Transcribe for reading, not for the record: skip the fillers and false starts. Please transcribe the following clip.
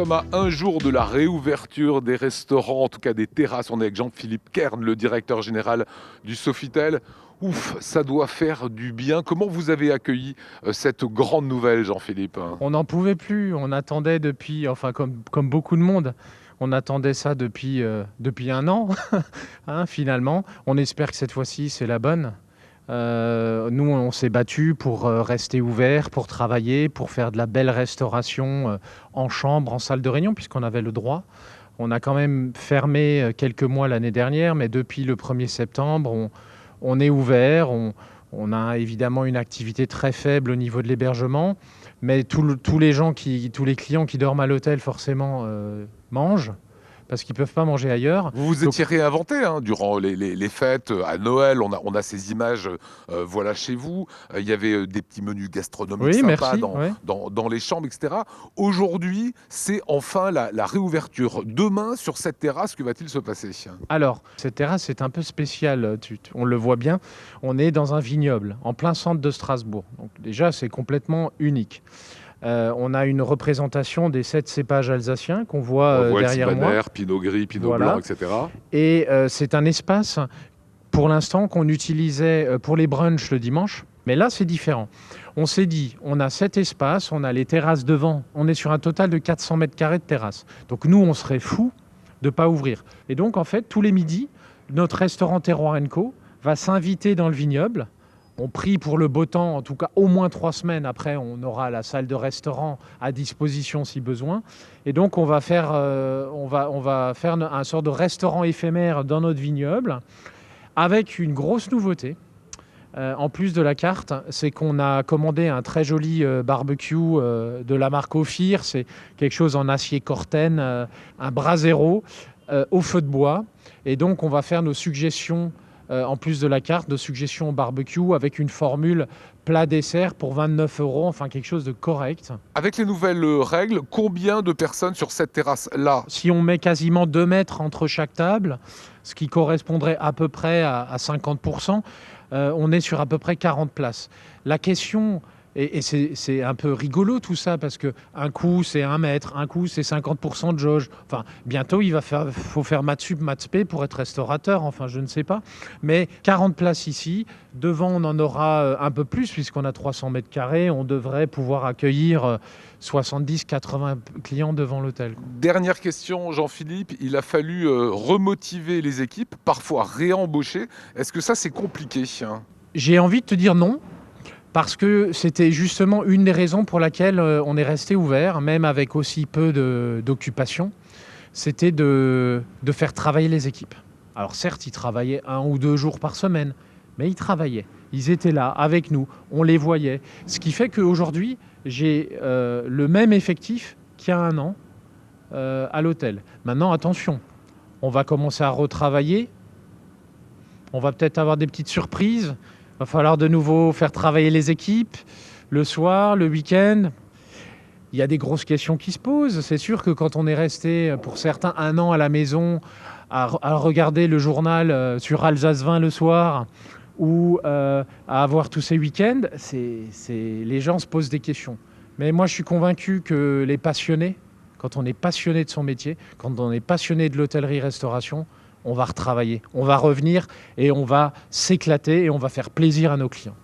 sommes à un jour de la réouverture des restaurants, en tout cas des terrasses. On est avec Jean-Philippe Kern, le directeur général du Sofitel. Ouf, ça doit faire du bien. Comment vous avez accueilli cette grande nouvelle, Jean-Philippe? On n'en pouvait plus, on attendait depuis, enfin comme beaucoup de monde, on attendait ça depuis un an, hein, finalement. On espère que cette fois-ci, c'est la bonne. Nous, on s'est battu pour rester ouvert, pour travailler, pour faire de la belle restauration en chambre, en salle de réunion, puisqu'on avait le droit. On a quand même fermé quelques mois l'année dernière, mais depuis le 1er septembre, on est ouvert. On a évidemment une activité très faible au niveau de l'hébergement, mais tous les clients qui dorment à l'hôtel, forcément, mangent, parce qu'ils ne peuvent pas manger ailleurs. Vous vous étiez réinventé durant les fêtes, à Noël, on a ces images voilà, chez vous. Il y avait des petits menus gastronomiques Oui, sympas merci. Ouais. dans les chambres, etc. Aujourd'hui, c'est enfin la réouverture. Demain, sur cette terrasse, que va-t-il se passer? Alors, cette terrasse est un peu spéciale, on le voit bien. On est dans un vignoble, en plein centre de Strasbourg. Donc déjà, c'est complètement unique. On a une représentation des 7 cépages alsaciens qu'on voit On voit derrière le moi. Sylvaner, Pinot Gris, Pinot Voilà. Blanc, etc. Et c'est un espace, pour l'instant, qu'on utilisait pour les brunchs le dimanche. Mais là, c'est différent. On s'est dit, on a cet espace, on a les terrasses devant. On est sur un total de 400 mètres carrés de terrasse. Donc nous, on serait fous de ne pas ouvrir. Et donc, en fait, tous les midis, notre restaurant Terroir & Co va s'inviter dans le vignoble. On prie pour le beau temps, en tout cas au moins 3 semaines. Après, on aura la salle de restaurant à disposition si besoin. Et donc, on va faire un sort de restaurant éphémère dans notre vignoble avec une grosse nouveauté. En plus de la carte, c'est qu'on a commandé un très joli barbecue de la marque Ophir. C'est quelque chose en acier Corten, un brasero au feu de bois. Et donc, on va faire nos suggestions, en plus de la carte, de suggestions au barbecue avec une formule plat-dessert pour 29 €, enfin quelque chose de correct. Avec les nouvelles règles, combien de personnes sur cette terrasse-là? Si on met quasiment 2 mètres entre chaque table, ce qui correspondrait à peu près à 50%, on est sur à peu près 40 places. La question, et c'est un peu rigolo tout ça, parce qu'un coup c'est 1 mètre, un coup c'est 50% de jauge. Enfin, bientôt faut faire maths sup, maths spé pour être restaurateur, enfin je ne sais pas. Mais 40 places ici, devant on en aura un peu plus, puisqu'on a 300 mètres carrés, on devrait pouvoir accueillir 70-80 clients devant l'hôtel. Dernière question, Jean-Philippe. Il a fallu remotiver les équipes, parfois réembaucher. Est-ce que ça, c'est compliqué? J'ai envie de te dire non, parce que c'était justement une des raisons pour laquelle on est resté ouvert, même avec aussi peu d'occupation. C'était de faire travailler les équipes. Alors certes, ils travaillaient 1 ou 2 jours par semaine, mais ils travaillaient. Ils étaient là avec nous, on les voyait. Ce qui fait qu'aujourd'hui, j'ai le même effectif qu'il y a 1 an à l'hôtel. Maintenant, attention, on va commencer à retravailler. On va peut-être avoir des petites surprises. Il va falloir de nouveau faire travailler les équipes le soir, le week-end. Il y a des grosses questions qui se posent. C'est sûr que quand on est resté, pour certains, 1 an à la maison, à regarder le journal sur Alsace 20 le soir, ou à avoir tous ces week-ends, les gens se posent des questions. Mais moi, je suis convaincu que les passionnés, quand on est passionné de son métier, quand on est passionné de l'hôtellerie-restauration, on va retravailler, on va revenir et on va s'éclater et on va faire plaisir à nos clients.